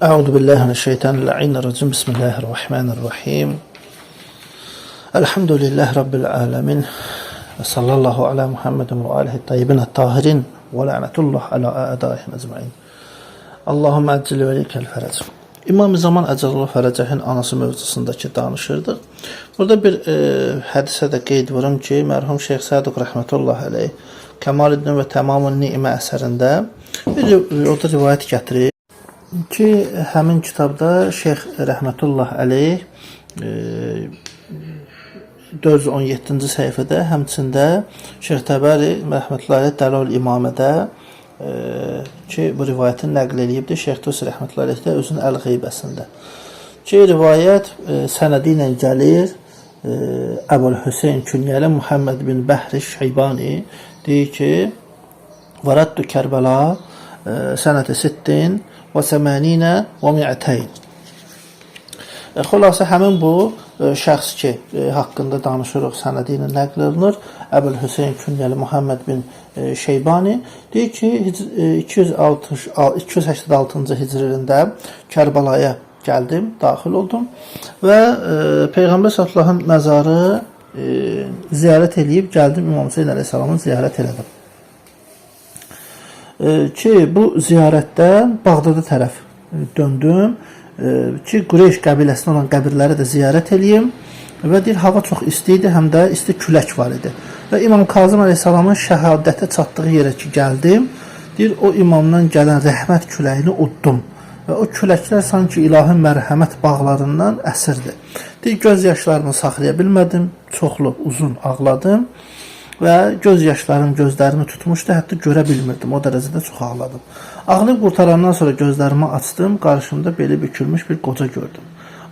Euzu billahi mineşşeytanirracim. Bismillahirrahmanirrahim. Elhamdülillahi rabbil alamin. Ve sallallahu ala Muhammedin ve alihi tayyibin tahirin ve lanetullah ala a'daihim ecmaîn. Allahumme ecil velikel ferec. İmam-ı Zaman Əcəlullah Fərəcəhin anası mövzusundakı danışırdıq. Burada bir hədisə də qeyd vurum ki, mərhum Şeyx Səduq rəhmətullah əleyh Kəmaluddin və Təmamun Ni'mə əsərində orada rivayət gətirir ki, həmin kitabda Şeyx rəhmətullah əleyh 417-ci səhifədə, həmçində Şeyx Təbəri rəhmətullah əleyh Dəlal İmamədə ki, bu rivayətin nəql edibdir. Şeyx Tusi rəhmətullah əleyh də özünün Əl-Qeybəsində ki, rivayət sənədi ilə gəlir. Əbu'l-Hüseyn künyəli Muhammed bin Bəhri Şeybani deyir ki, Varadtu Kərbəla sənəti 60 və 80 və 200. Xülasə həmin bu şəxs ki, haqqında danışırıq, sənədi ilə nəql olunur. Əbu'l-Hüseyn künyəli Muhammed bin Şeybani deyir ki, 286-cı hicri ilində Kərbalaya gəldim, daxil oldum və Peyğəmbər sallallahu məzarı ziyarət eləyib gəldim, İmam Hüseyn əleyhissalamı ziyarət elədim. Ki, bu ziyarətdə Bağdada tərəf döndüm ki, Qureyş qəbiləsinə olan qəbirləri də ziyarət eləyim və deyir, hava çox isti idi, həm də isti külək var idi və İmam Kazım əleyhissalamın şəhadətə çatdığı yerə ki, gəldim, deyir, o imamdan gələn rəhmət küləyini uddum və o küləklər sanki ilahi mərhəmət bağlarından əsirdi. Deyir, göz yaşlarımı saxlaya bilmədim, çoxlu, uzun ağladım və göz yaşlarım gözlərimi tutmuşdu, hətta görə bilmirdim, o dərəcədə çox ağladım. Ağlayıb qurtarandan sonra gözlərimi açdım, qarşımda beli bükülmüş bir qoca gördüm.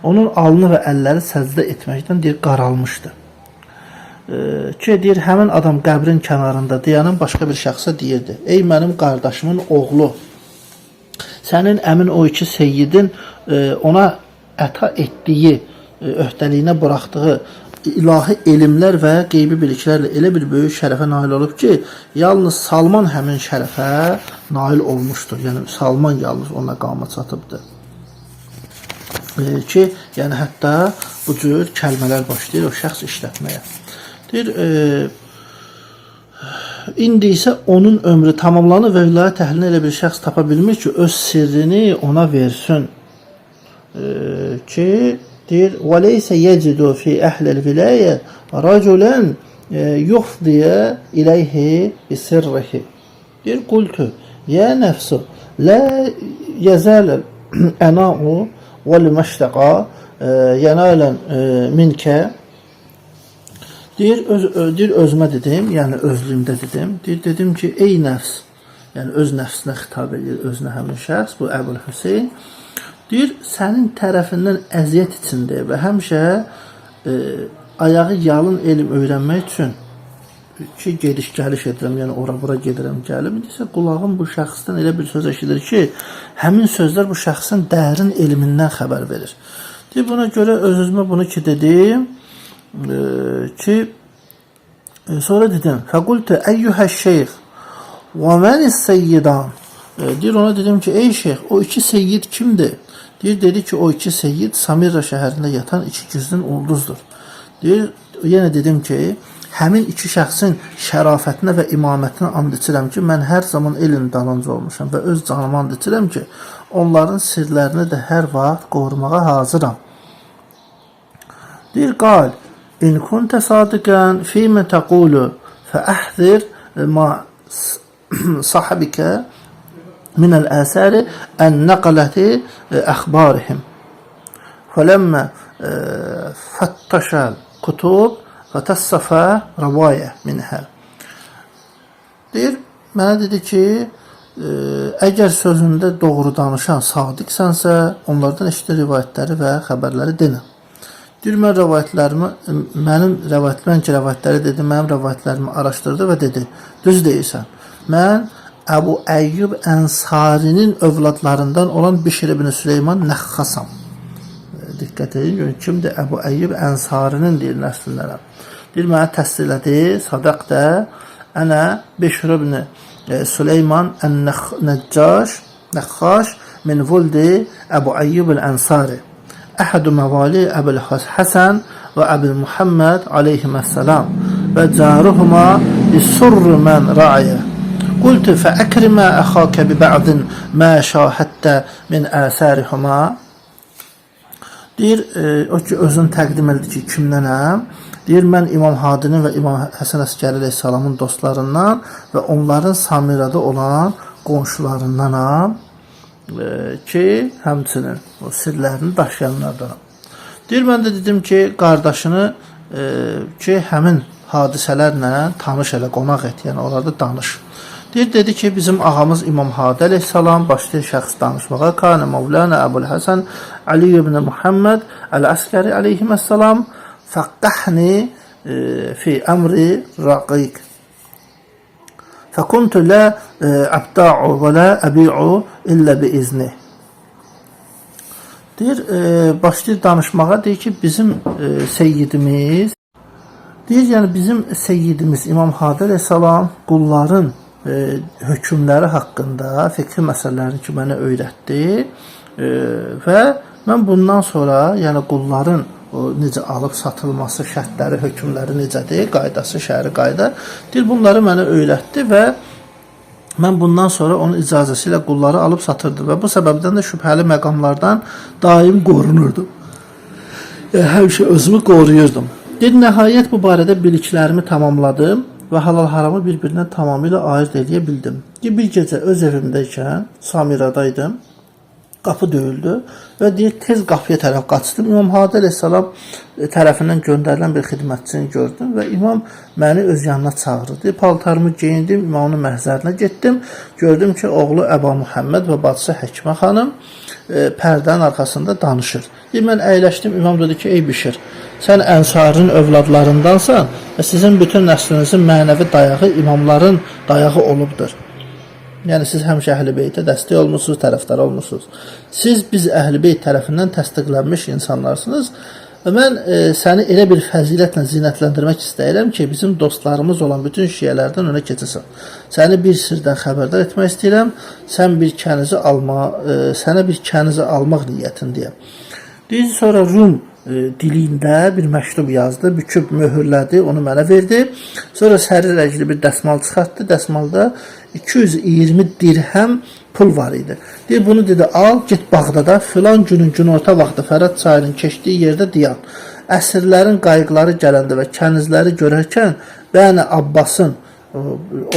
Onun alnı və əlləri səcdə etməkdən deyir, qaralmışdı. Ki, deyir, həmin adam qəbrin kənarında dayanan başqa bir şəxsə deyirdi, ey mənim qardaşımın oğlu, sənin əmin o iki seyyidin ona əta etdiyi, öhdəliyinə buraxdığı ilahi elmlər və qeybi biliklərlə elə bir böyük şərəfə nail olub ki, yalnız Salman həmin şərəfə nail olmuşdur. Yəni, Salman yalnız ona qama çatıbdır. Ki, yəni hətta bu cür kəlmələr başlayır o şəxs işlətməyə. Deyir, indi isə onun ömrü tamamlanır və vilayət əhlinə elə bir şəxs tapa bilmir ki, öz sirrini ona versin. Ki, deyir, وَلَيْسَ يَجِدُ فِي أَهْلِ الْوِلَايَةِ رَجُلًا يُفْضِيَ إِلَيْهِ بِسِرِّهِ. Deyir, قُلْتُ يَا نَفْسُ لَا يَزَالَ الْأَنَاءُ وَالْمَشْتَقَى يَنَالًا مِنْكَ. Deyir, özümə dedim, yəni özlüyümdə dedim. Deyir, dedim ki, ey nəfs, yəni öz nəfsinə xitab edir, özünə həmin şəxs, bu Əbu'l-Hüseyn. Deyir, sənin tərəfindən əziyyət içində və həmişə ayağı yalın elm öyrənmək üçün ki, gediş-gəliş edirəm, yəni ora-bura gedirəm, gəlim. İndisə, qulağım bu şəxsdən elə bir söz eşidir ki, həmin sözlər bu şəxsin dərin elmindən xəbər verir. Deyir, buna görə öz-özümə bunu ki, dedim ki, sonra dedim, fəqultu əyyuhə şeyx və mənis-seyyidan. Deyir, ona dedim ki, ey şeyx, o iki seyyid kimdir? Deyir, dedi ki, o iki seyyid Samirra şəhərində yatan iki gizlin ulduzdur. Deyir, yenə dedim ki, həmin iki şəxsin şərafətinə və imamətinə and içirəm ki, mən hər zaman elm dalınca olmuşam və öz canıma and içirəm ki, onların sirlərini də hər vaxt qorumağa hazıram. Deyir, qal, in kuntə sadiqən fīmə təqulu fəəhzir ma sahibikə من الآثار النقلة أخبارهم فلما فتش الكتب فتصفى رواية منها. Deyir, mənə dedi ki, əgər sözündə doğru danışan sadiqsənsə, onlardan eşitdi rivayətləri və xəbərləri denə. Deyir, mən rəvayətləri dedi, mənim rəvayətlərimi araşdırdı və dedi, düz deyirsən, mən Əbu Əyyub Ənsarinin övladlarından olan Bişir ibn Süleyman Nəxxasam. Diqqət edin, kimdir? Əbu Əyyub Ənsarinin deyir nəslinlərə. Deyir, mənə təsdiqlədi, sadaq da, ənə Bişir ibn Süleyman Ən-Nəxxaş min vuldi Əbu Əyyub el-Ənsari, əhədu məvali Əbul Həsən və Əbul Muhammed aleyhissalam və caruhuma bisurru mən ra'yə. Qultu fəəkrimə əxakə bi bə'din mə şahətdə min əsərihuma. Deyir, o ki, özünü təqdim edir ki, kimdənəm? Deyir, mən İmam Hadinin və İmam Həsən Əskəri əleyhissalamın dostlarından və onların Samirədə olan qonşularındanam ki, həmçinin o sirlərini daşıyanlardanam. Deyir, mən də dedim ki, qardaşını ki, həmin hadisələrlə tanış elə, qonaq et, yəni onlarda danış. Deyir, dedi ki, bizim ağamız İmam Hadi əleyhissalam başlayır şəxs danışmağa. Kana Mevlana Əbul Həsən Ali ibn Muhammed Əl-Əskəri əleyhissalam fəqqəhni fi əmri raqiq. Fəkuntu lə əbda'u və lə əbi'u illə bi izni. Deyir, başlayır danışmağa, deyir ki, bizim seyyidimiz, deyir, yəni bizim seyyidimiz İmam Hadi əleyhissalam qulların hökmləri haqqında fiqhi məsələlərini ki, mənə öyrətdi və mən bundan sonra, yəni qulların necə alıb satılması, şərtləri, hökmləri necədir, qaydası, şəri qayda, deyir, bunları mənə öyrətdi və mən bundan sonra onun icazəsi ilə qulları alıb satırdı və bu səbəbdən də şübhəli məqamlardan daim qorunurdum. Həmişə özümü qoruyurdum. Deyir, nəhayət bu barədə biliklərimi tamamladım və halal haramı bir-birindən tamamilə ayırt edə bildim. Bir gecə öz evimdəykən Samiradaydım, qapı döyüldü və deyir, tez qapıya tərəf qaçdım. İmam Hadi əleyhissalam tərəfindən göndərilən bir xidmətçini gördüm və imam məni öz yanına çağırdı. Paltarımı geyindim, imamın məhzərinə getdim. Gördüm ki, oğlu Əbu Muhammed və bacısı Həkimə xanım pərdənin arxasında danışır. Deyir, mən əyləşdim, imam dedi ki, ey Bişir, sən Ənsarın övladlarındansan və sizin bütün nəslinizin mənəvi dayağı imamların dayağı olubdur. Yəni, siz həmişə Əhl-i Beytə dəstək olmuşsunuz, tərəfdar olmuşsunuz. Siz biz Əhl-i Beyt tərəfindən təsdiqlənmiş insanlarsınız və mən səni elə bir fəzilətlə zinətləndirmək istəyirəm ki, bizim dostlarımız olan bütün şiyələrdən önə keçəsən. Səni bir sirdən xəbərdar etmək istəyirəm, sənə bir kənizi almaq niyyətindəyəm. Deyir, sonra Rum dilində bir məktub yazdı, büküb möhürlədi, onu mənə verdi. Sonra səri rəngli bir dəsmal çıxartdı. Dəsmalda 220 dirhəm pul var idi. Deyir, bunu dedi, al, get Bağdada, filan günün günorta vaxtı Fərat çayının keçdiyi yerdə dayan. Əsirlərin qayıqları gələndə və kənizləri görərkən Bəni Abbasın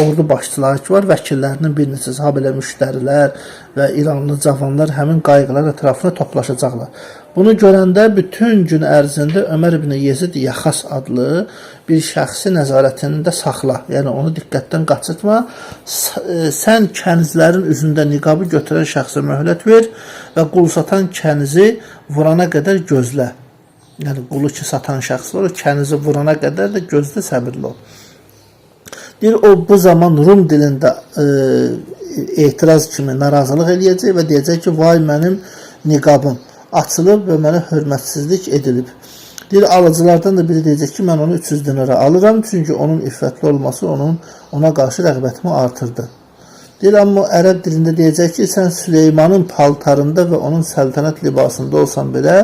ordu başçıları ki var, vəkillərinin bir neçə habelə müştərilər və İranlı cavanlar həmin qayıqlar ətrafına toplaşacaqlar. Bunu görəndə bütün gün ərzində Ömər ibn Yezid Yaxas adlı bir şəxsi nəzarətində saxla. Yəni onu diqqətdən qaçırtma. Sən kənizlərin üzündə niqabı götürən şəxsə möhlət ver və qul satan kənizi vurana qədər gözlə. Yəni qulu ki satan şəxs var, o kənizi vurana qədər də gözlə, səbirli ol. Deyir, o bu zaman Rum dilində etiraz kimi narazılıq eləyəcək və deyəcək ki, vay mənim niqabım açılıb və mənə hörmətsizlik edilib. Deyir, alıcılardan da biri deyəcək ki, mən onu 300 dinara alıram, çünki onun iffətli olması ona qarşı rəğbətimi artırdı. Deyir, amma ərəb dilində deyəcək ki, sən Süleymanın paltarında və onun səltənət libasında olsan belə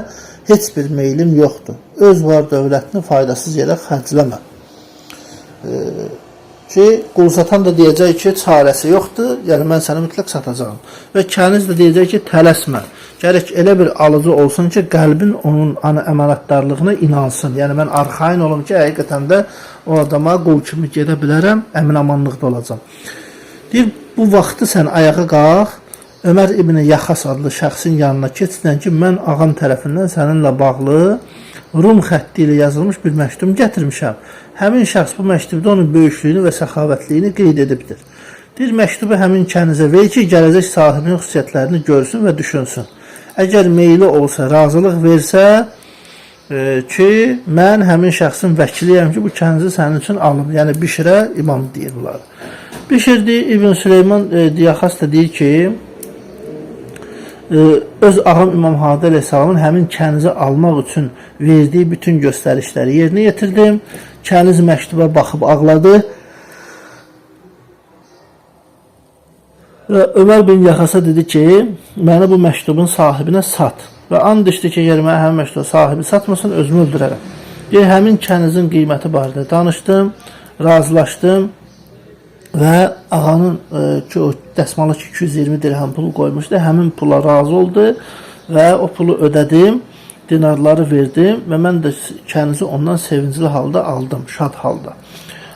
heç bir meylim yoxdur. Öz var dövlətini faydasız yerə xərcləmə. Ki, qul satan da deyəcək ki, çarəsi yoxdur, yəni mən səni mütləq satacağım. Və kəniz də deyəcək ki, tələsmə. Gərək elə bir alıcı olsun ki, qəlbin onun əmanətdarlığına inansın. Yəni mən arxain olum ki, həqiqətən də o adama qul kimi gedə bilərəm, əmin-amanlıqda olacam. Deyir, bu vaxtı sən ayağa qalx, Ömər ibn Yaxas adlı şəxsin yanına keçdən ki, mən ağam tərəfindən səninlə bağlı Rum xətti ilə yazılmış bir məktub gətirmişəm. Həmin şəxs bu məktubda onun böyüklüyünü və səxavətliyini qeyd edibdir. Deyir, məktubu həmin kənizə ver ki, gələcək sahibinin xüsusiyyətlərini görsün və düşünsün. Əgər meyli olsa, razılıq versə ki, mən həmin şəxsin vəkiliyəm ki, bu kənizi sənin üçün alım. Yəni, Bişirə imam deyir bunlar. Bişir deyir, İbn Süleyman Diyaxas da deyir ki, öz ağam İmam Hadi əleyhissalamın həmin kənizi almaq üçün verdiyi bütün göstərişləri yerinə yetirdim. Kəniz məktuba baxıb ağladı Və Ömər bin Yaxasa dedi ki, məni bu məktubun sahibinə sat. Və and içdi ki, əgər mənə həmin məktubun sahibi satmasın, özümü öldürərəm. Deyir, həmin kənizin qiyməti barədə danışdım, razılaşdım və ağanın ki, o dəsmalı ki, 220 dirhəm pul qoymuşdu, həmin pula razı oldu və o pulu ödədim, dinarları verdim və mən də kənizi ondan sevincli halda aldım, şad halda.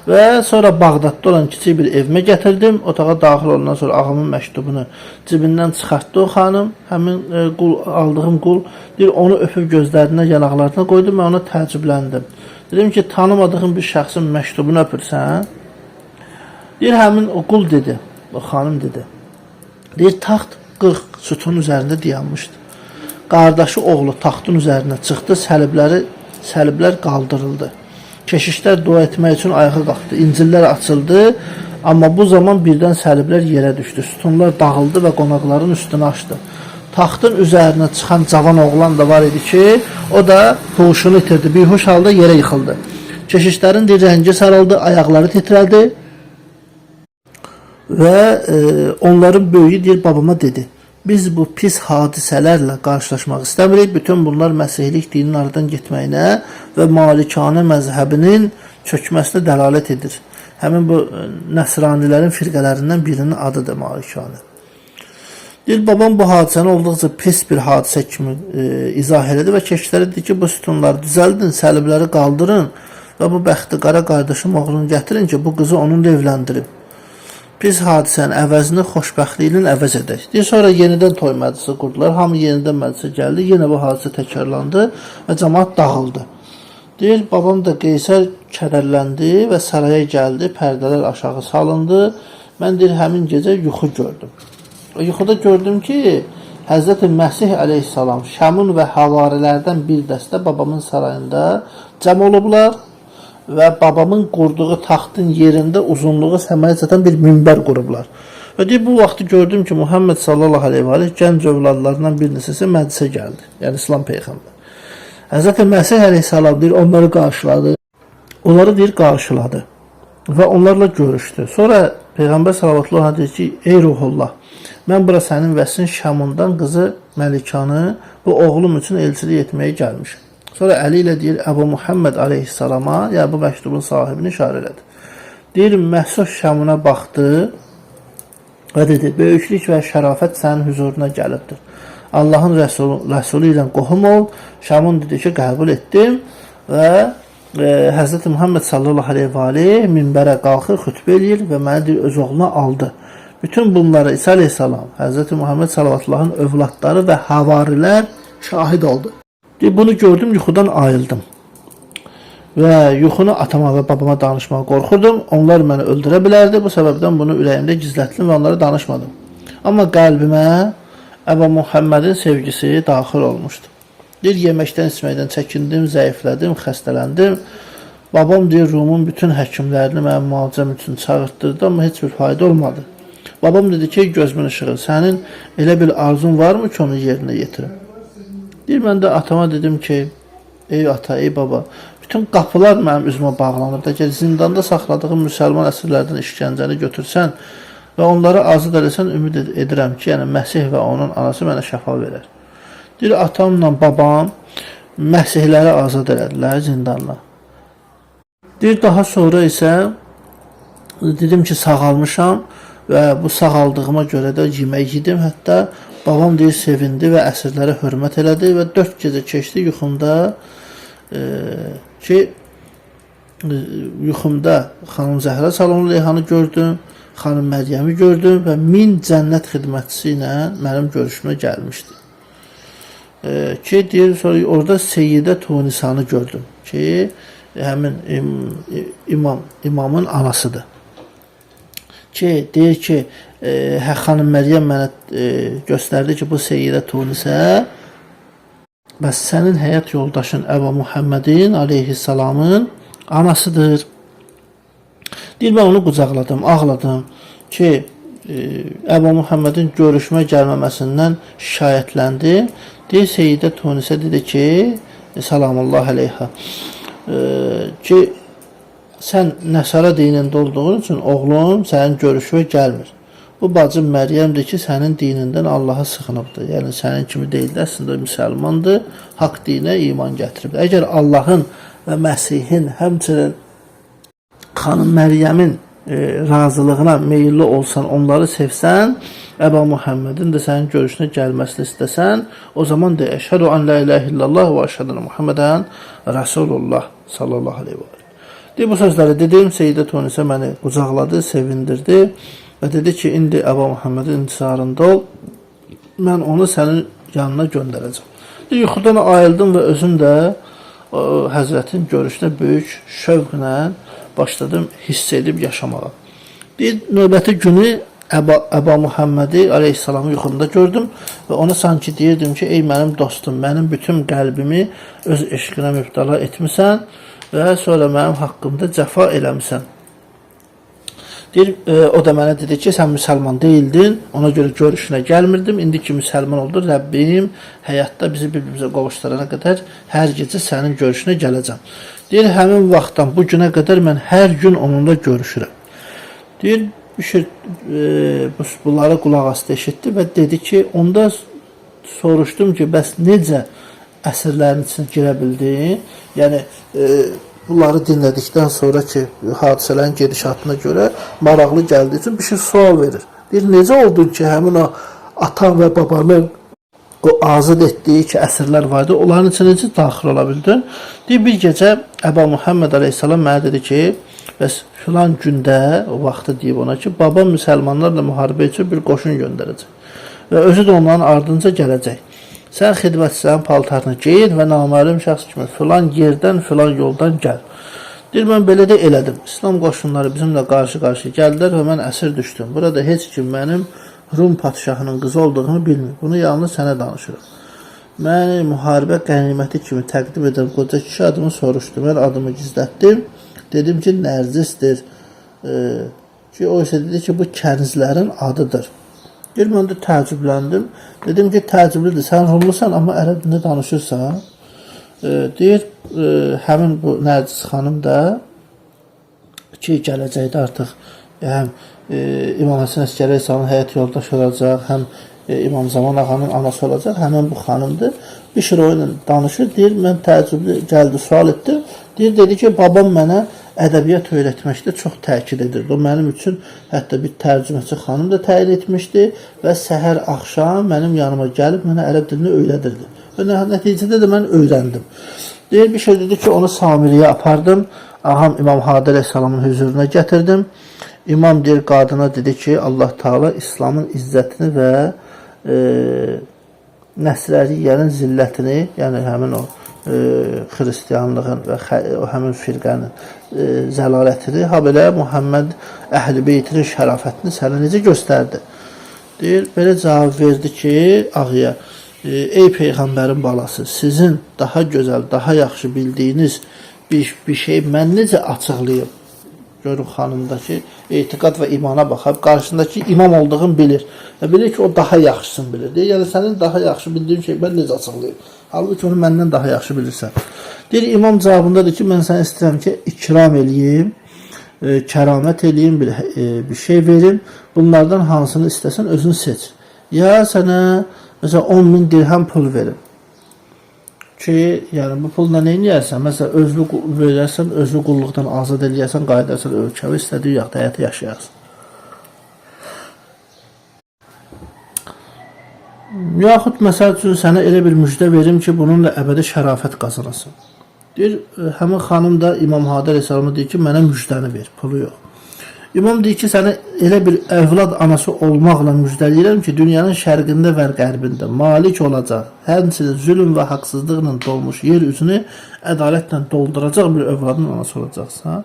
Və sonra Bağdadda olan kiçik bir evimə gətirdim. Otağa daxil olandan sonra ağamın məktubunu cibindən çıxartdı o xanım. Həmin aldığım qul deyir, onu öpüb gözlərinə, yanaqlarına qoydu. Mən ona təəccübləndim. Dedim ki, tanımadığım bir şəxsin məktubunu öpürsən? Deyir, həmin o qul dedi, o xanım dedi. Deyir, taxt 40 sütun üzərində dayanmışdı. Qardaşı oğlu taxtın üzərinə çıxdı, səliblər qaldırıldı. Keşişlər dua etmək üçün ayağa qalxdı. İncillər açıldı. Amma bu zaman birdən səliblər yerə düşdü. Sütunlar dağıldı və qonaqların üstünü açdı. Taxtın üzərinə çıxan cavan oğlan da var idi ki, o da huşunu itirdi. Bihuş halda yerə yıxıldı. Keşişlərin rəngi saraldı, ayaqları titrəldi. Və onların böyüyü deyir, babama dedi. Biz bu pis hadisələrlə qarşılaşmaq istəmirik. Bütün bunlar Məsihlik dininin aradan getməyinə və Malikanə məzhəbinin çökməsinə dəlalət edir. Həmin bu nəsranilərin firqələrindən birinin adıdır Malikanə. Deyir, babam bu hadisəni olduqca pis bir hadisə kimi izah elədi və keşişlərə dedi ki, bu sütunları düzəldin, səlibləri qaldırın və bu bəxti qara qardaşım oğlunu gətirin ki, bu qızı onunla evləndirim. Pis hadisənin əvəzini xoşbəxtliklə əvəz edək. Deyir, sonra yenidən toy məclisi qurdular. Hamı yenidən məclisə gəldi. Yenə bu hadisə təkrarlandı və cəmaət dağıldı. Deyir, babam da Qeysər kədərləndi və saraya gəldi. Pərdələr aşağı salındı. Mən deyir, həmin gecə yuxu gördüm. O yuxuda gördüm ki, Həzrəti Məsih əleyhissalam Şəmun və havarilərdən bir dəstə babamın sarayında cəm olublar və babamın qurduğu taxtın yerində uzunluğu səmaya çatan bir minbər qurublar. Və deyir, bu vaxtı gördüm ki, Muhammed sallallahu aleyhi və aleyh gənc övladlarından bir neçəsi məclisə gəldi. Yəni İslam Peyğəmbər. Həzrəti Məsih əleyhissalam deyir, onları qarşıladı. Onları deyir, qarşıladı və onlarla görüşdü. Sonra Peyğəmbər sallallahu aleyhi deyir ki, ey ruhullah, mən bura sənin vəsin Şəmundan qızı Məlikanı bu oğlum üçün elçilik etməyə gəlmişim. Sonra əli ilə deyir, Əbu Muhammed aleyhissalama, yəni bu məktubun sahibini işarə elədi. Deyir, Məhsud Şəmuna baxdı və dedi, böyüklük və şərafət sənin huzuruna gəlibdir. Allahın Rəsulü ilə qohum ol. Şəmun dedi ki, qəbul etdim və Həzrəti Muhammed sallallahu aleyhi və aleyh minbərə qalxır, xütbə eləyir və məni deyir, öz oğluna aldı. Bütün bunlara İsa aleyhissalam, Həzrəti Muhammed sallallahu övladları və havarilər şahid oldu. Deyir, bunu gördüm, yuxudan ayıldım. Və yuxunu atama və babama danışmağa qorxurdum. Onlar məni öldürə bilərdi. Bu səbəbdən bunu ürəyimdə gizlətdim və onlara danışmadım. Amma qəlbimə Əbu Muhammedin sevgisi daxil olmuşdu. Deyir, yeməkdən, içməkdən çəkindim, zəiflədim, xəstələndim. Babam deyir, Rumun bütün həkimlərini mənim müalicəm üçün çağırtdırdı, amma heç bir fayda olmadı. Babam dedi ki, gözümün ışığı, sənin elə bir arzun varmı ki, onu yerinə yetirim? Deyir, mən də atama dedim ki, ey ata, ey baba, bütün qapılar mənim üzümə bağlanıb. Əgər zindanda saxladığım müsəlman əsirlərdən işgəncəni götürsən və onları azad eləsən, ümid edirəm ki, yəni Məsih və onun anası mənə şəfa verər. Deyir, atamla babam Məsihləri azad elədilər zindanla. Deyir, daha sonra isə dedim ki, sağalmışam və bu sağaldığıma görə də yemək yedim. Hətta babam deyir, sevindi və əsirlərə hörmət elədi və 4 gecə keçdi yuxumda yuxumda xanım Zəhra salonlu Leyhanı gördüm, xanım Məryəmi gördüm və 1000 cənnət xidmətçisi ilə mənim görüşümə gəlmişdi. Ki deyir, sonra orada Seyyidə Tunisanı gördüm ki, həmin imamın anasıdır. Ki, deyir ki, xanım Məryəm mənə göstərdi ki, bu Seyyidə Tunisə bəs sənin həyat yoldaşın Əbu Muhammedin aleyhissalamın anasıdır. Deyir, mən onu qucaqladım, ağladım ki, Əbu Muhammedin görüşmə gəlməməsindən şikayətləndi. Deyir, Seyyidə Tunisə dedi ki, salamullah aleyha, ki, sən Nəsara dinində olduğun üçün oğlum sənin görüşmə gəlmir. bu bacım Məryəmdir ki, sənin dinindən Allaha sığınıbdır. Yəni sənin kimi deyil də, əslində müsəlmandır, haqq dinə iman gətiribdir. Əgər Allahın və Məsihin, həmçinin xanım Məryəmin razılığına meyilli olsan, onları sevsən, Əba Muhammedin də sənin görüşünə gəlməsini istəsən, o zaman de, əşhədu an la ilahe illallah və əşhədu ənə Muhammedən Rasulullah sallallahu aleyhi və aleyhi. Bu sözləri dedim, Seyyidə Tunisə məni qucaqladı, sevindirdi və dedi ki, indi Əba Muhammedin intisarında ol, mən onu sənin yanına göndərəcəm. Yuxudan ayıldım və özüm də Həzrətin görüşünə böyük şövqlə başladım hiss edib yaşamağa. Bir növbəti günü Əba Muhammedi aleyhissalamı yuxumda gördüm və ona sanki deyirdim ki, ey mənim dostum, mənim bütün qəlbimi öz eşqinə mübtəla etmisən və sonra mənim haqqımda cəfa eləmisən. Deyir, o da mənə dedi ki, sən müsəlman deyildin, ona görə görüşünə gəlmirdim, indi ki müsəlman oldu, Rəbbim həyatda bizi bir-birimizə qovuşdurana qədər hər gecə sənin görüşünə gələcəm. Deyir, həmin vaxtdan bu günə qədər mən hər gün onunla görüşürəm. Deyir, bunları qulaq astı eşitdi və dedi ki, onda soruşdum ki, bəs necə əsrlərin içine girə bildin? Yəni, bunları dinlədikdən sonra ki, hadisələrin gedişatına görə maraqlı gəldiyi üçün bir şey sual verir. Deyir, necə oldu ki, həmin o atan və babanın o azad etdiyi ki, əsrlər vardı, onların içine necə daxil ola bildin? Deyir, bir gecə Əba Muhammed aleyhissalam mənə dedi ki, bəs filan gündə, o vaxtı deyib ona ki, babam müsəlmanlarla müharibə üçün bir qoşun göndərəcək və özü də onların ardınca gələcək. Sən xidmətçilərin paltarını geyir və naməlum şəxs kimi filan yerdən, filan yoldan gəl. Deyir, mən belə də elədim. İslam qoşunları bizimlə qarşı-qarşı gəldilər və mən əsir düşdüm. Burada heç kim mənim Rum padişahının qızı olduğunu bilmir. Bunu yalnız sənə danışırım. Məni müharibə qəniməti kimi təqdim edən qoca kişi adımı soruşdu. Mən adımı gizlətdim. Dedim ki, Nərzisdir. Ki, o isə dedi ki, bu kənizlərin adıdır. Deyir, mən də təəccübləndim. Dedim ki, təəccüblidir, sən Rumlusan, amma ərəb dilində danışırsan. Deyir, həmin bu Nərcis xanım da ki, gələcəkdə artıq həm İmam Həsən Əskəri İsa'nın həyat yoldaşı olacaq, həm İmam Zaman ağanın anası olacaq, həmin bu xanımdır. Bişir o ilə danışır, deyir, mən təəccüblü gəldi, sual etdim. Deyir, dedi ki, babam mənə ədəbiyyat öyrətməkdə çox təkid edirdi. O mənim üçün hətta bir tərcüməçi xanım da təyin etmişdi və səhər axşam mənim yanıma gəlib mənə ərəb dilini öyrədirdi. Və nəticədə də mən öyrəndim. Deyir, bir şey dedi ki, onu Samiriyə apardım. Ağam İmam Hadi Aleyhisselamın huzuruna gətirdim. İmam deyir, qadına dedi ki, Allah Teala İslamın izzətini və Nəsrəriyyənin zillətini, yəni həmin o xristiyanlığın və həmin firqənin zəlalətini, ha belə Muhammed Əhl-i Beytinin şərafətini sənə necə göstərdi? Deyir, belə cavab verdi ki, ağıya, ey Peyğəmbərin balası, sizin daha gözəl, daha yaxşı bildiyiniz bir şey mən necə açıqlayım? Görün xanımdakı etiqad və imana baxıb, qarşısındakı imam olduğunu bilir. Və bilir ki, o daha yaxşısını bilir. Deyir, yəni sənin daha yaxşı bildiyin şey mən necə açıqlayım? Halbuki onu məndən daha yaxşı bilirsən. Deyir, imam cavabındadır ki, mən sənə istəyirəm ki, ikram eləyim, kəramət eləyim, bir şey verim. Bunlardan hansını istəsən özün seç. Ya sənə məsələn 10.000 dirhəm pul verim. Ki, yəni bu pulla nə edərsən? Məsələn, özlü verərsən, özlü qulluqdan azad eləyərsən, qayıdarsan ölkəvi, istədiyi yaxda həyata yaşayarsın. Yaxud məsəl üçün sənə elə bir müjdə verim ki, bununla əbədi şərafət qazanasın. Deyir, həmin xanım da İmam Hadi Aleyhisselam'a deyir ki, mənə müjdəni ver, pulu yox. İmam deyir ki, sənə elə bir övlad anası olmaqla müjdəliyirəm ki, dünyanın şərqində və qərbində malik olacaq, həmçinin zülm və haqsızlıqla dolmuş yer üzünü ədalətlə dolduracaq bir övladın anası olacaqsa.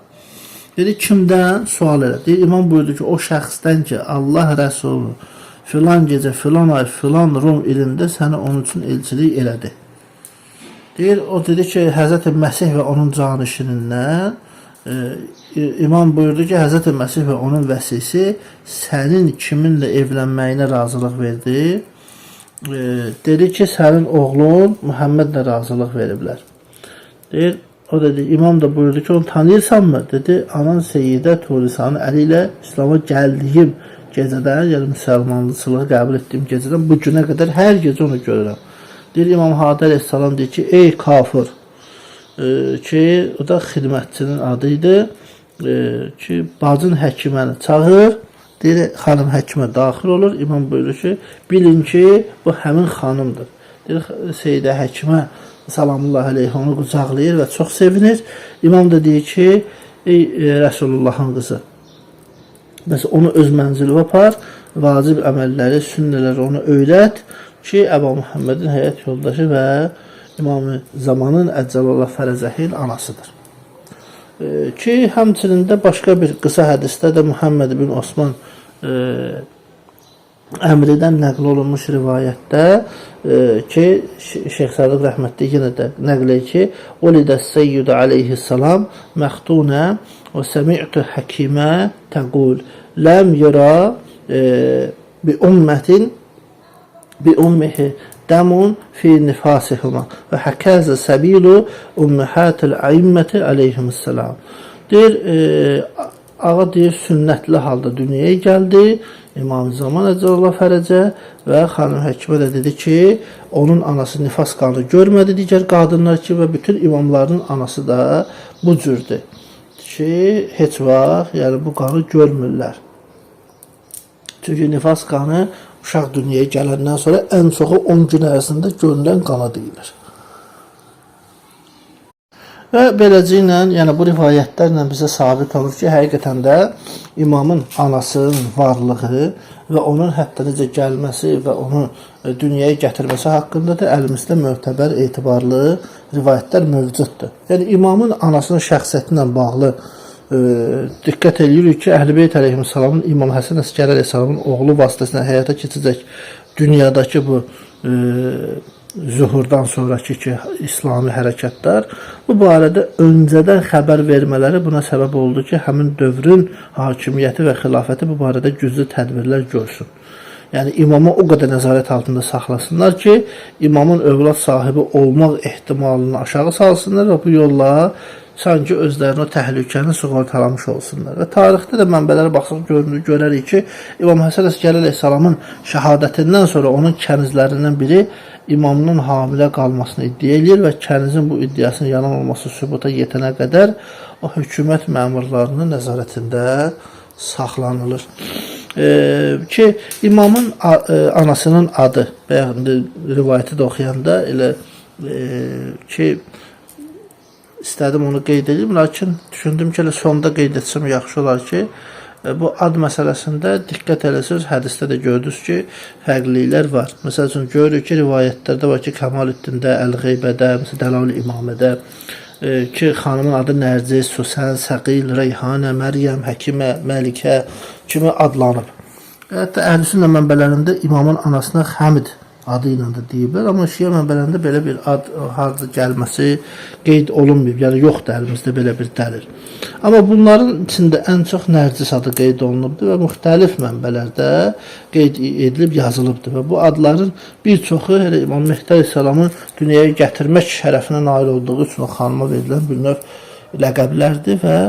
Dedi, kimdən? Sual elə. Deyir, İmam buyurdu ki, o şəxsdən ki, Allah Rəsulü filan gecə, filan ay, filan Rum ilində səni onun üçün elçilik elədi. Deyir, o dedi ki, Həzrət Məsih və onun canişinindən İmam buyurdu ki, Həzrət Məsih və onun vəsisi sənin kiminlə evlənməyinə razılıq verdi. Dedi ki, sənin oğlun Muhammedlə razılıq veriblər. Deyir, o dedi, İmam da buyurdu ki, onu tanıyırsan mı? Dedi, anan Seyyidə Turisanın əli ilə İslam'a gəldiyim gecədən, yəni müsəlmanlıqçılığı qəbul etdiyim gecədən bu günə qədər hər gecə onu görürəm. Deyir İmam Hadi əleyhissalam deyir ki, ey kafir, ki o da xidmətçinin adı idi, ki bacın həkiməni çağır, deyir xanım həkimə daxil olur. İmam buyurur ki, bilin ki bu həmin xanımdır. Deyir Seyyidə həkimə salamullah aleyhi onu qucaqlayır və çox sevinir. İmam da deyir ki, ey Rəsulullahın qızı, bəs onu öz mənzilə apar, vacib əməlləri, sünnələri onu öyrət ki, Əbu Muhammedin həyat yoldaşı və İmam-ı Zamanın Əccəlallah Fərəcəhin anasıdır. Ki, həmçinin də başqa bir qısa hədisdə də Muhammed bin Osman Əmridən nəql olunmuş rivayətdə ki, Şeyx Sadiq rəhmətli yenə də nəql edir ki, Ulidə Seyyid aleyhissalam məxtunə və səmi'tu həkimə təqul ləm yura bi ümmətin bi ümmihi dəmun fi nifasihuma və həkəzə səbilu ümməhatil əimməti aleyhimussalam. Deyir, ağa deyir, sünnətli halda dünyaya gəldi. İmam Zaman Əcəlallah Fərəcə və xanım həkimə də dedi ki, onun anası nifas qanı görmədi digər qadınlar ki, və bütün imamların anası da bu cürdür ki, heç vaxt yəni bu qanı görmürlər. Çünki nifas qanı uşaq dünyaya gələndən sonra ən çoxu 10 gün ərzində görülən qana deyilir. Və beləcə yəni bu rivayətlərlə bizə sabit olur ki, həqiqətən də imamın anasının varlığı və onun hətta necə gəlməsi və onu dünyaya gətirməsi haqqında da əlimizdə mötəbər, etibarlı rivayətlər mövcuddur. Yəni imamın anasının şəxsiyyəti ilə bağlı diqqət edirik ki, Əhl-i-Beyt əleyhissalamın İmam Həsən Əskəri əleyhissalamın oğlu vasitəsilə həyata keçəcək dünyadakı bu zuhurdan sonraki ki, İslami hərəkətlər bu barədə öncədən xəbər vermələri buna səbəb oldu ki, həmin dövrün hakimiyyəti və xilafəti bu barədə güclü tədbirlər görsün. Yəni imamı o qədər nəzarət altında saxlasınlar ki, imamın övlad sahibi olmaq ehtimalını aşağı salsınlar və bu yolla sanki özlərini o təhlükəni sığortalamış olsunlar. Və tarixdə də mənbələrə baxsaq görərik ki, İmam Həsən Əskəri əleyhissalamın şəhadətindən sonra onun kənizlərindən biri imamının hamilə qalmasını iddia edir və kənizin bu iddiasının yalan olması sübuta yetənə qədər o hökumət məmurlarının nəzarətində saxlanılır. Ki imamın anasının adı, rivayəti də oxuyanda elə ki istədim onu qeyd edim, lakin düşündüm ki, elə sonda qeyd etsəm yaxşı olar ki, bu ad məsələsində diqqət eləsiniz, hədisdə də gördünüz ki, fərqliliklər var. Məsəl üçün görürük ki, rivayətlərdə var ki, Kamaləddində, Əl-Qeybədə, Dəlalül İmamədə ki, xanımın adı Nərcis, Süsən, Səqil, Reyhanə, Məryəm, Həkimə, Məlikə kimi adlanıb. Hətta Əhl-i-Sünnə mənbələrində imamın anasına Həmid adı ilə də deyiblər, amma Şiə mənbələrində belə bir ad harda gəlməsi qeyd olunmayıb, yəni yoxdur əlimizdə belə bir dəlil. Amma bunların içində ən çox Nərcis adı qeyd olunubdur və müxtəlif mənbələrdə qeyd edilib, yazılıbdır və bu adların bir çoxu elə İmam Mehdi əleyhissalamın dünyaya gətirmək şərəfinə nail olduğu üçün o xanıma verilən bir növ ləqəblərdir və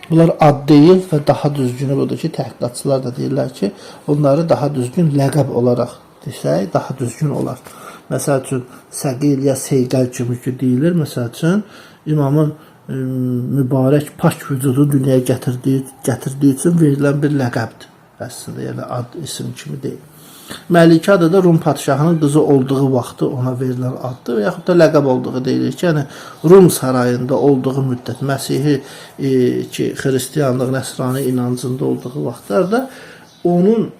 bunlar ad deyil və daha düzgünü budur ki, təhqiqatçılar da deyirlər ki, onları daha düzgün ləqəb olaraq desək, daha düzgün olar. Məsəl üçün, Səqil ya Seyqəl kimi ki deyilir, məsəl üçün, imamın mübarək pak vücudu dünyaya gətirdiyi üçün verilən bir ləqəbdir. Əslində, yəni ad, isim kimi deyil. Məlikə adı da Rum padişahının qızı olduğu vaxtı ona verilən addır və yaxud da ləqəb olduğu deyilir ki, yəni Rum sarayında olduğu müddət, Məsihi ki, xristiyanlıq, nəsrani inancında olduğu vaxtlarda onun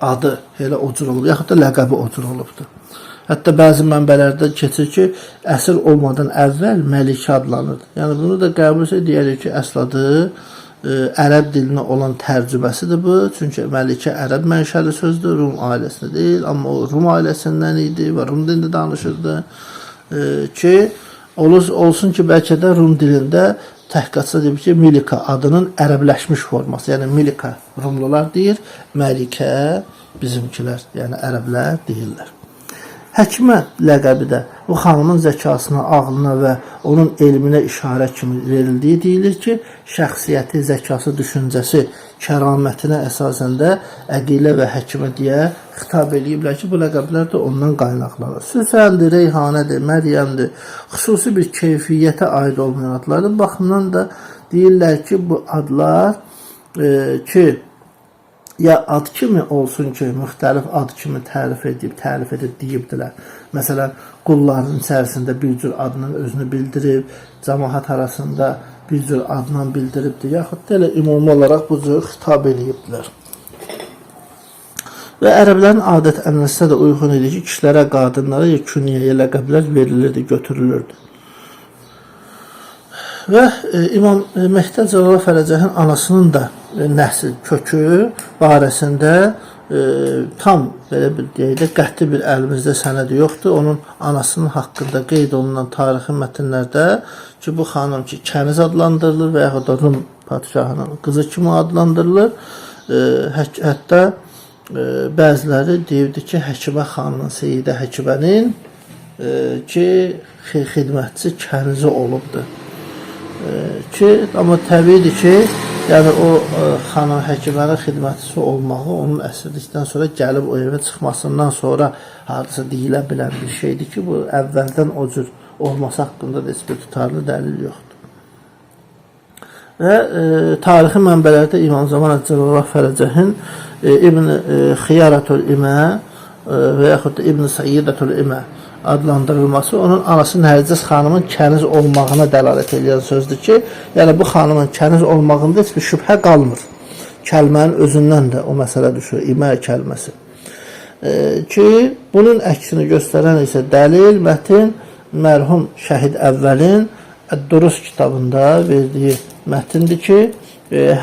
adı elə o cür olub, yaxud da ləqəbi o cür olubdur. Hətta bəzi mənbələrdə keçir ki, əsr olmadan əvvəl Məlikə adlanırdı. Yəni bunu da qəbul edək ki, əsl adı ərəb dilinə olan tərcüməsidir bu. Çünki Məlikə ərəb mənşəli sözdür, Rum ailəsində deyil, amma o Rum ailəsindən idi və Rum dilində danışırdı. Ki, olsun ki, bəlkə də Rum dilində təhqiqatçılar deyir ki, Milika adının ərəbləşmiş forması, yəni Milika Rumlular deyir, Məlikə bizimkilər, yəni ərəblər deyirlər. Həkimə ləqəbi də bu xanımın zəkasına, ağlına və onun elminə işarə kimi verildiyi deyilir ki, şəxsiyyəti, zəkası, düşüncəsi, kəramətinə əsasən də Əqilə və Həkimə deyə xitab ediblər ki, bu ləqəblər də ondan qaynaqlanır. Süsəndir, Reyhanədir, Məryəmdir, xüsusi bir keyfiyyətə aid olmayan adların baxımından da deyirlər ki, bu adlar ki, ya ad kimi olsun ki, müxtəlif ad kimi tərif edib deyibdilər. Məsələn, qulların içərisində bir cür adının özünü bildirib, cəmaət arasında bir cür adla bildiribdir, yaxud da elə ümumi olaraq bu cür xitab edibdilər. Və ərəblərin adət ənənəsinə də uyğun idi ki, kişilərə, qadınlara ya künyəyə ləqəblər verilirdi, götürülürdü. Və İmam Mehdi Cəlal Fərəcəhin anasının da nəsil, kökü barəsində tam belə bir deyək də qəti bir əlimizdə sənədi yoxdur. Onun anasının haqqında qeyd olunan tarixi mətnlərdə ki, bu xanım ki, kəniz adlandırılır və yaxud da Rum padşahının qızı kimi adlandırılır. Hətta bəziləri deyirdi ki, Həkimə xanımın, Seyidə Həkimənin ki, xidmətçi kənizi olubdur. Amma təbiidir ki, yəni o xanım Həkimənin xidmətçisi olmağı onun əsirlikdən sonra gəlib o evə çıxmasından sonra hardasa deyilə bilən bir şeydir ki, bu əvvəldən o cür olması haqqında da heç bir tutarlı dəlil yoxdur. Və tarixi mənbələrdə İmam Zaman Cəlal Fərəcəhin İbn Xiyaratul İmə və yaxud da İbn Sayyidatul İmə adlandırılması onun anası Nərgiz xanımın kəniz olmağına dəlalət edən sözdür ki, yəni bu xanımın kəniz olmağında heç bir şübhə qalmır. Kəlmənin özündən də o məsələ düşür, imə kəlməsi. Ki, bunun əksini göstərən isə dəlil, mətin mərhum Şəhid Əvvəlin Əd-Durus kitabında verdiyi mətindir ki,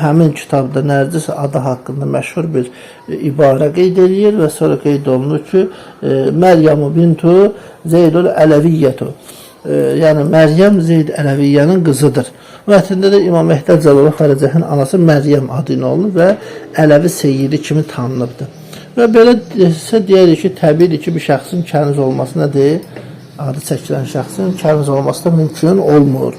həmin kitabda Nərgiz adı haqqında məşhur bir ibarə qeyd edir və sonra qeyd olunur ki, Məryəmu bintu Zeydul Ələviyyətu, yəni Məryəm Zeyd Ələviyyənin qızıdır. Mətndə də İmam Mehdi Cəlal Fərəcəhin anası Məryəm adını olunur və Ələvi Seyyidi kimi tanınıbdır. Və belə deyərik ki, təbiidir ki, bir şəxsin kəniz olması nədir? Adı çəkilən şəxsin kəniz olması da mümkün olmur.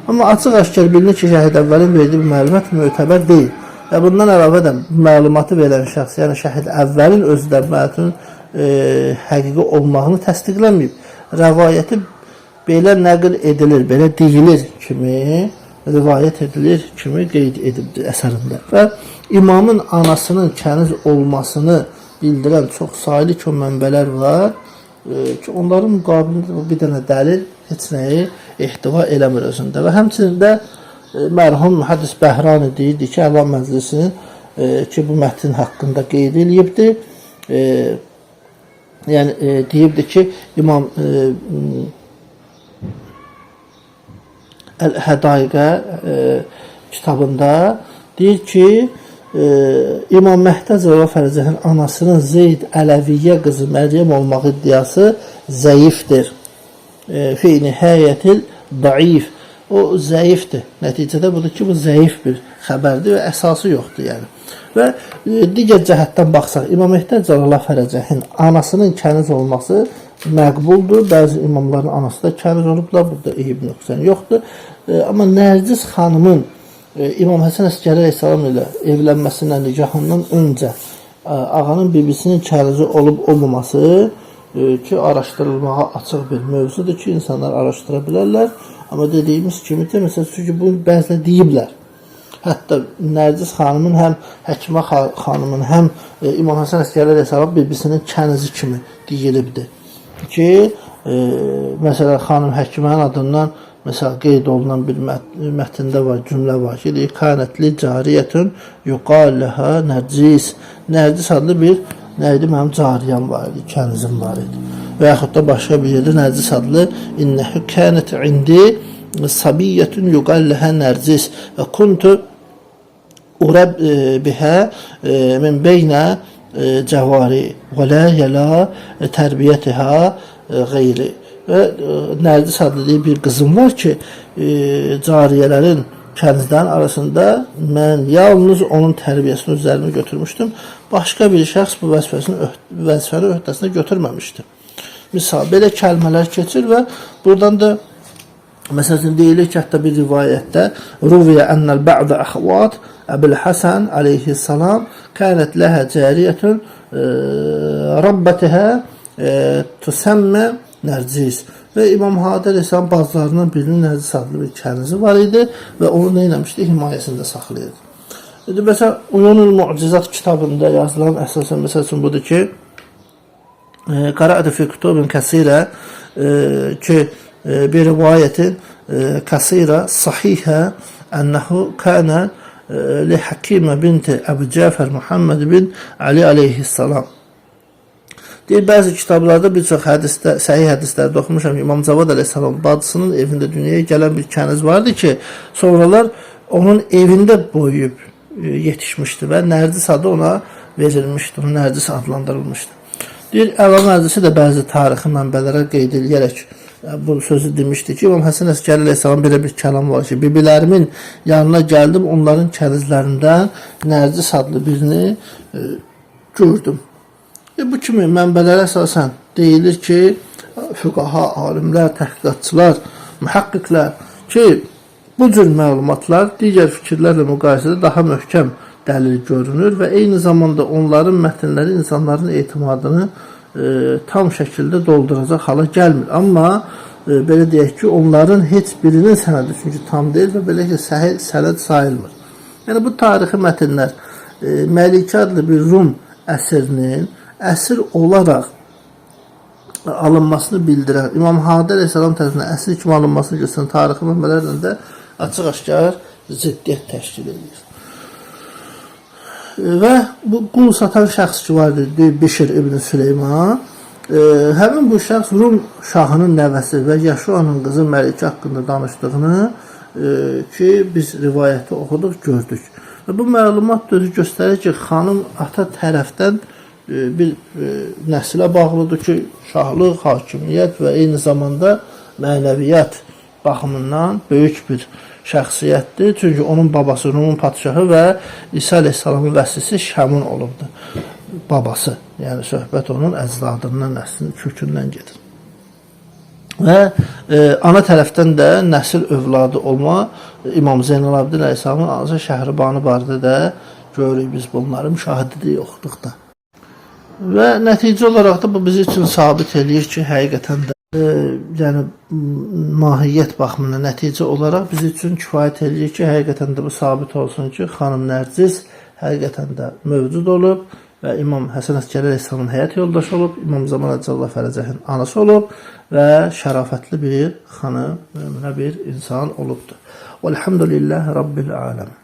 Amma açıq-aşkar bilinir ki, Şəhid Əvvəlin verdiyi bir məlumat mötəbər deyil. Və bundan əlavə də məlumatı verən şəxs, yəni Şəhid Əvvəlin özü də məlumatın həqiqi olmağını təsdiqlənməyib. Rəvayəti belə nəql edilir, belə deyilir kimi, rivayət edilir kimi qeyd edibdir əsərində. Və imamın anasının kəniz olmasını bildirən çox saylı ki, mənbələr var ki, onların müqabilində bir dənə dəlil heç nəyi ehtiva eləmir özündə. Və həmçinin də mərhum Mühəddis Bəhrani deyirdi ki, Əvam Məclisinin ki, bu mətn haqqında qeyd edibdir. Yəni, deyibdir ki, İmam Əl-Hədaiqə kitabında deyir ki, İmam Mehdi Cəlal Fərəcəhin anasının Zeyd Ələviyyə qızı Məryəm olmaq iddiası zəifdir. Fi nihayətil daif. O zəifdir. Nəticədə budur ki, bu zəif bir xəbərdir və əsası yoxdur. Yəni. Və digər cəhətdən baxsaq, İmam Mehdi Cəlal Fərəcəhin anasının kəniz olması məqbuldur. Bəzi imamların anası da kəniz olublar. Burada eyib nöqsən yoxdur. Amma Nərgiz xanımın İmam Həsən Əskəri Əleyhissalam ilə evlənməsindən, nikahından öncə ağanın bibisinin kənizi olub-olmaması ki, araşdırılmağa açıq bir mövzudur ki, insanlar araşdıra bilərlər. Amma dediyimiz kimi, məsələn, çünki bunu bəzilə deyiblər. Hətta Nərgiz xanımın həm Həkimə xanımın, həm İmam Həsən Əskəri Əleyhissalam bibisinin kənizi kimi deyilibdir. Ki, məsələn, xanım Həkimənin adından mesela qeyd olunan bir mətndə var, cümlə var ki, deyir, Kânətli cariyətün yuqalləhə Nərgiz. Nərgiz adlı bir, nəydi, mənim cariyəm var idi, kənizim var idi. Və yaxud da başqa bir yerdə Nərgiz adlı İnnəhü kânət indi sabiyyətün yuqalləhə Nərgiz və kuntu urəb bihə min beynə cəvari və lə yələ tərbiyyətihə qeyri. Və Nərgiz adlı bir qızım var ki, cariyələrin kənizlərin arasında mən yalnız onun tərbiyəsini üzərinə götürmüşdüm. Başqa bir şəxs bu vəzifəni öhdəsinə götürməmişdi. Misal, belə kəlmələr keçir və buradan da məsələn deyilir ki, hətta bir rivayətdə Ruviyə ennəl bə'də əxvat Əbil Həsən aleyhissalam kənət ləhə cəriyyətün Rabbətəhə tüsəmmə Nərcis və İmam Hadi Aleyhisselam bazılarından birinin Nərcis adlı bir kənizi var idi və onu nə eləmişdi? Himayəsində saxlayırdı. Məsələn, Uyunul Mu'cizat kitabında yazılan əsasən məsəl üçün budur ki, Qara'də fi kutubin kəsirə ki, bir rivayətin kəsirə sahihə ənəhu kənə li Həkimə binti Əbu Cəfər Muhammed bin Ali aleyhissalam. Deyir, bəzi kitablarda bir çox hədisdə, səhih hədislərdə oxumuşam ki, İmam Cavad aleyhissalam bacısının evində dünyaya gələn bir kəniz vardı ki, sonralar onun evində böyüyüb yetişmişdi və Nərcis adı ona verilmişdi, ona Nərcis adlandırılmışdı. Deyir, Əla Nərcisi də bəzi tarixi mənbələrə qeyd edərək bu sözü demişdi ki, İmam Həsən Əskəri aleyhissalam belə bir kəlam var ki, bibilərimin yanına gəldim, onların kənizlərindən Nərcis adlı birini gördüm. Bu kimi mənbələrə əsasən deyilir ki, füqaha, alimlər, təhqiqatçılar, mühəqqiqlər ki, bu cür məlumatlar digər fikirlərlə müqayisədə daha möhkəm dəlil görünür və eyni zamanda onların mətnləri insanların etimadını tam şəkildə dolduracaq hala gəlmir. Amma belə deyək ki, onların heç birinin sənədi çünki tam deyil və belə ki, sənəd sayılmır. Yəni, bu tarixi mətnlər Məlikə adlı bir Rum əsrinin əsir olaraq alınmasını bildirən, İmam Hadi Aleyhisselam tərəfindən əsir kimi alınmasını göstərən tarixi mənbələrlə də açıq-aşkar ziddiyyət təşkil edir. Və bu qul satan şəxs ki vardır, Bişir ibn Süleyman, həmin bu şəxs Rum şahının nəvəsi və Yaşuanın qızı Məlikə haqqında danışdığını ki, biz rivayəti oxuduq, gördük. Və bu məlumat göstərir ki, xanım ata tərəfdən bir nəslə bağlıdır ki, şahlıq, hakimiyyət və eyni zamanda mənəviyyat baxımından böyük bir şəxsiyyətdir. Çünki onun babası Rumun padşahı və İsa Aleyhisselamın vəsisi Şəmun olubdur. Babası, yəni söhbət onun əcdadından, nəslinin kökündən gedir. Və ana tərəfdən də nəsil övladı olma İmam Zeynal Abidin Aleyhisselamın Azə Şəhribanı barədə də görürük biz bunları müşahidə oxuduq da. Və nəticə olaraq da bu bizi üçün sabit eləyir ki, həqiqətən də yəni mahiyyət baxımından nəticə olaraq bizi üçün kifayət eləyir ki, həqiqətən də bu sabit olsun ki, xanım Nərcis həqiqətən də mövcud olub və İmam Həsən Əskəri Aleyhisselamın həyat yoldaşı olub, İmam Zaman Əcəllah Fərəcəhin anası olub və şərafətli bir xanım, müminə bir insan olubdur. Velhamdülillahi Rabbil aləm.